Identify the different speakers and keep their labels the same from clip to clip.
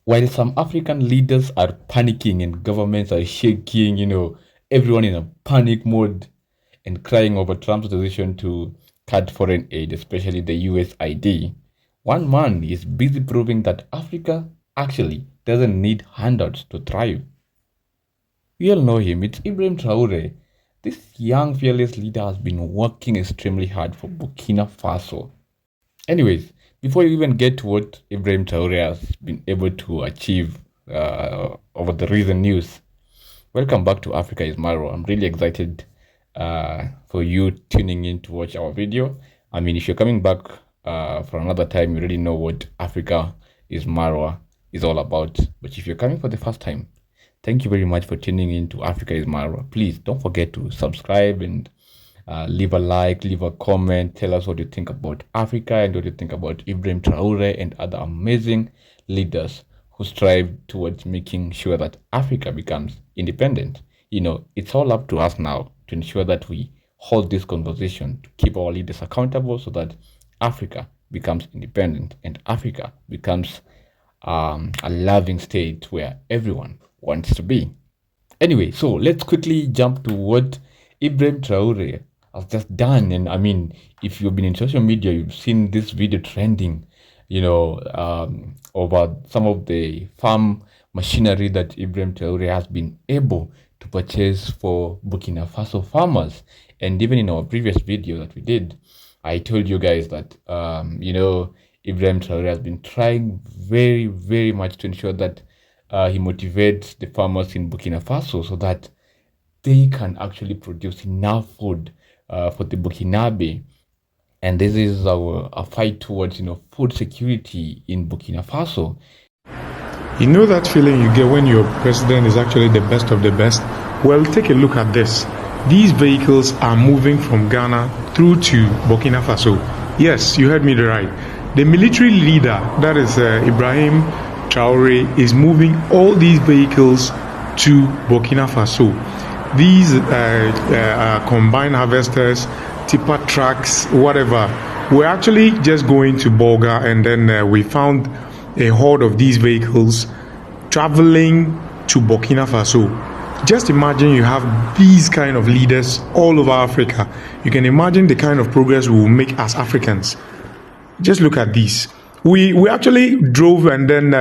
Speaker 1: While some African leaders are panicking and governments are shaking, everyone in a panic mode and crying over Trump's decision to cut foreign aid, especially the USAID, one man is busy proving that Africa actually doesn't need handouts to thrive. We all know him, it's Ibrahim Traoré. This young, fearless leader has been working extremely hard for Burkina Faso. Anyways, before you even get to what Ibrahim Traoré has been able to achieve over the recent news, welcome back to Africa is Marwa. I'm really excited for you tuning in to watch our video. I mean, if you're coming back for another time, you already know what Africa is Marwa is all about. But if you're coming for the first time, thank you very much for tuning in to Africa is Marwa. Please don't forget to subscribe and leave a like, leave a comment, tell us what you think about Africa and what you think about Ibrahim Traoré and other amazing leaders who strive towards making sure that Africa becomes independent. It's all up to us now to ensure that we hold this conversation to keep our leaders accountable so that Africa becomes independent and Africa becomes a loving state where everyone wants to be. Anyway, so let's quickly jump to what Ibrahim Traoré has just done. And I mean, if you've been in social media, you've seen this video trending, over some of the farm machinery that Ibrahim Traoré has been able to purchase for Burkina Faso farmers. And even in our previous video that we did, I told you guys that, Ibrahim Traoré has been trying very, very much to ensure that he motivates the farmers in Burkina Faso so that they can actually produce enough food for the Burkinabe. And this is a fight towards, food security in Burkina Faso.
Speaker 2: You know that feeling you get when your president is actually the best of the best? Well, take a look at this. These vehicles are moving from Ghana through to Burkina Faso. Yes, you heard me right. The military leader, that is Ibrahim Traoré, is moving all these vehicles to Burkina Faso. These combined harvesters, tipper trucks, whatever. We're actually just going to Bolga, and then we found a horde of these vehicles traveling to Burkina Faso. Just imagine you have these kind of leaders all over Africa. You can imagine the kind of progress we will make as Africans. Just look at these. We actually drove, and then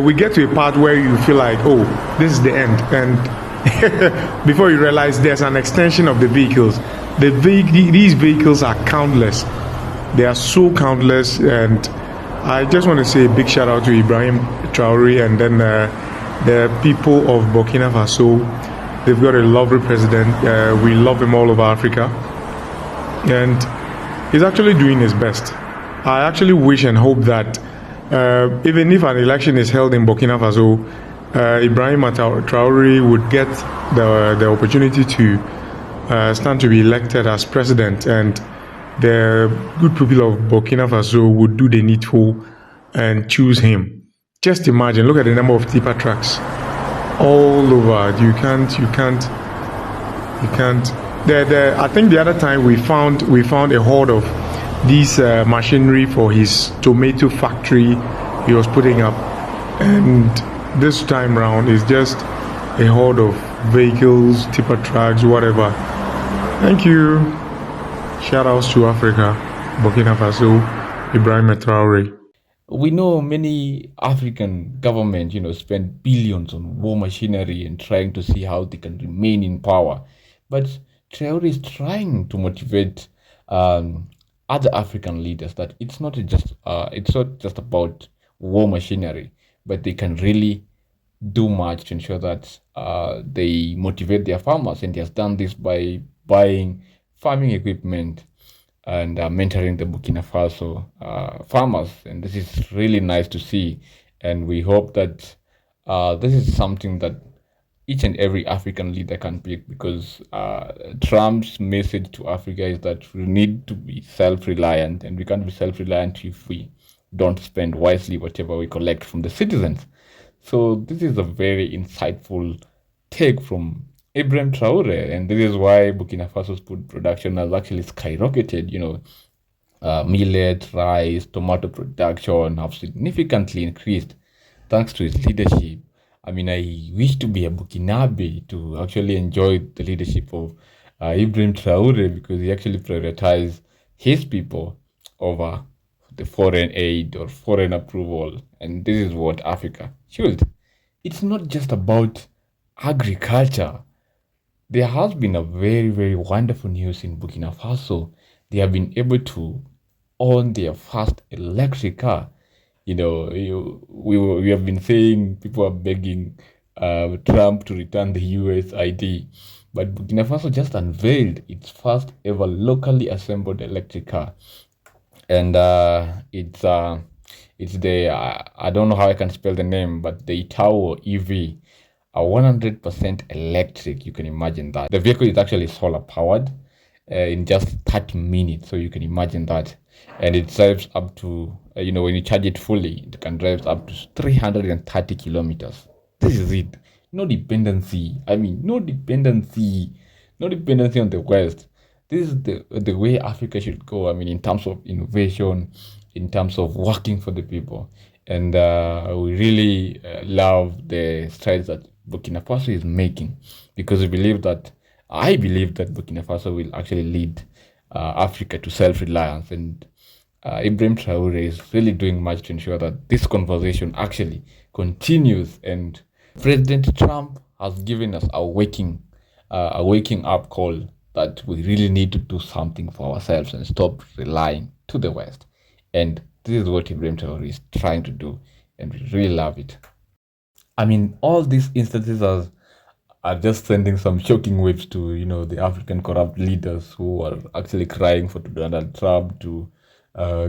Speaker 2: we get to a part where you feel like, oh, this is the end, and before you realize there's an extension of the vehicles. These vehicles are countless. They are so countless, and I just want to say a big shout out to Ibrahim Traoré and then the people of Burkina Faso. They've got a lovely president. We love him all over Africa, and he's actually doing his best. I actually wish and hope that even if an election is held in Burkina Faso, Ibrahim Traoré would get the opportunity to stand to be elected as president, and the good people of Burkina Faso would do the needful and choose him. Just imagine, look at the number of tipper trucks all over. You can't. I think the other time we found a horde of this machinery for his tomato factory he was putting up, and this time round is just a horde of vehicles, tipper trucks, whatever. Thank you. Shout outs to Africa, Burkina Faso, Ibrahim Traoré.
Speaker 1: We know many African governments, spend billions on war machinery and trying to see how they can remain in power. But Traoré is trying to motivate other African leaders that it's not just about war machinery, but they can really do much to ensure that they motivate their farmers. And he has done this by buying farming equipment and mentoring the Burkina Faso farmers. And this is really nice to see. And we hope that this is something that each and every African leader can pick, because Trump's message to Africa is that we need to be self-reliant, and we can't be self-reliant if we don't spend wisely whatever we collect from the citizens. So this is a very insightful take from Ibrahim Traoré, and this is why Burkina Faso's food production has actually skyrocketed. Millet, rice, tomato production have significantly increased thanks to his leadership. I mean, I wish to be a Burkinabe to actually enjoy the leadership of Ibrahim Traoré, because he actually prioritized his people over the foreign aid or foreign approval. And this is what Africa should. It's not just about agriculture. There has been a very, very wonderful news in Burkina Faso. They have been able to own their first electric car. We have been saying people are begging Trump to return the US ID, but Burkina Faso just unveiled its first ever locally assembled electric car, and it's the I don't know how I can spell the name, but the ITAOUA EV, a 100% electric. You can imagine that the vehicle is actually solar powered in just 30 minutes, so you can imagine that. And it drives up to when you charge it fully, it can drive up to 330 kilometers. This is it. No dependency. I mean, no dependency on the West. This is the way Africa should go. I mean, in terms of innovation, in terms of working for the people. And we really love the strides that Burkina Faso is making, because I believe that Burkina Faso will actually lead Africa to self-reliance. And Ibrahim Traoré is really doing much to ensure that this conversation actually continues. And President Trump has given us a waking up call that we really need to do something for ourselves and stop relying to the West. And this is what Ibrahim Traoré is trying to do, and we really love it. I mean, all these instances are just sending some shocking waves to the African corrupt leaders who are actually crying for Donald Trump to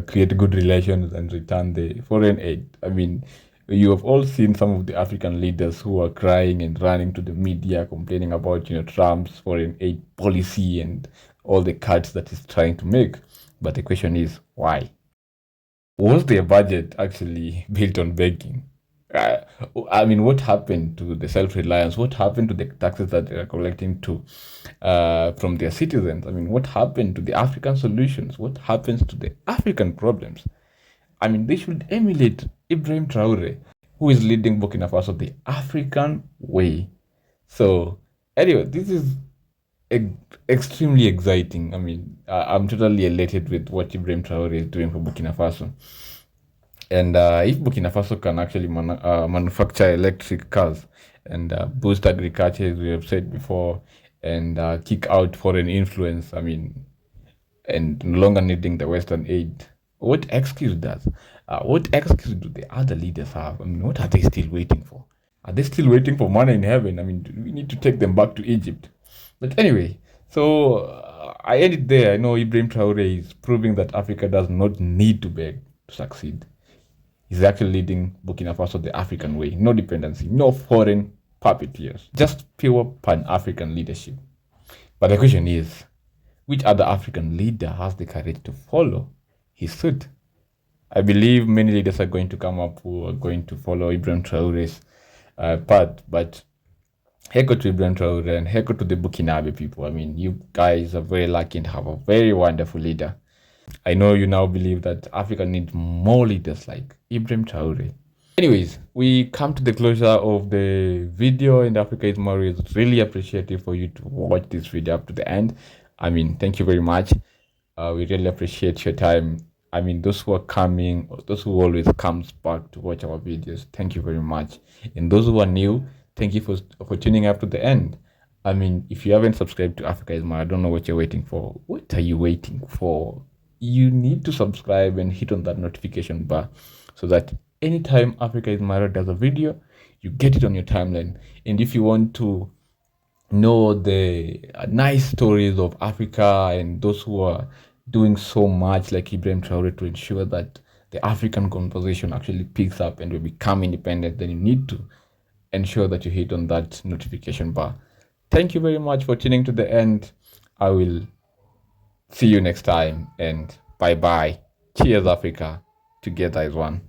Speaker 1: create good relations and return the foreign aid. I mean, you have all seen some of the African leaders who are crying and running to the media, complaining about Trump's foreign aid policy and all the cuts that he's trying to make. But the question is, why? Was their budget actually built on begging? I mean, what happened to the self-reliance? What happened to the taxes that they are collecting from their citizens? I mean, what happened to the African solutions? What happens to the African problems? I mean, they should emulate Ibrahim Traoré, who is leading Burkina Faso the African way. So, anyway, this is extremely exciting. I mean, I'm totally elated with what Ibrahim Traoré is doing for Burkina Faso. And if Burkina Faso can actually manufacture electric cars and boost agriculture, as we have said before, and kick out foreign influence, I mean, and no longer needing the Western aid, what excuse do the other leaders have? I mean, what are they still waiting for? Are they still waiting for manna in heaven? I mean, we need to take them back to Egypt. But anyway, so I end it there. I know Ibrahim Traoré is proving that Africa does not need to beg to succeed. He's actually leading Burkina Faso the African way. No dependency, no foreign puppeteers, just pure Pan-African leadership. But the question is, which other African leader has the courage to follow his suit? I believe many leaders are going to come up who are going to follow Ibrahim Traoré's path, but heko to Ibrahim Traoré and heko to the Burkinabe people. I mean, you guys are very lucky and have a very wonderful leader. I know you now believe that Africa needs more leaders like Ibrahim Traoré. Anyways, we come to the closure of the video, and Africa is more is really appreciative for you to watch this video up to the end. I mean, thank you very much. We really appreciate your time. I mean, those who are coming, those who always comes back to watch our videos, thank you very much. And those who are new, thank you for tuning up to the end. I mean, if you haven't subscribed to Africa is More, I don't know what you're waiting for. What are you waiting for? You need to subscribe and hit on that notification bar so that anytime Africa is More does a video, you get it on your timeline. And if you want to know the nice stories of Africa and those who are doing so much like Ibrahim Traoré to ensure that the African conversation actually picks up and we become independent, then you need to ensure that you hit on that notification bar. Thank you very much for tuning to the end. I will see you next time, and bye bye. Cheers, Africa. Together as one.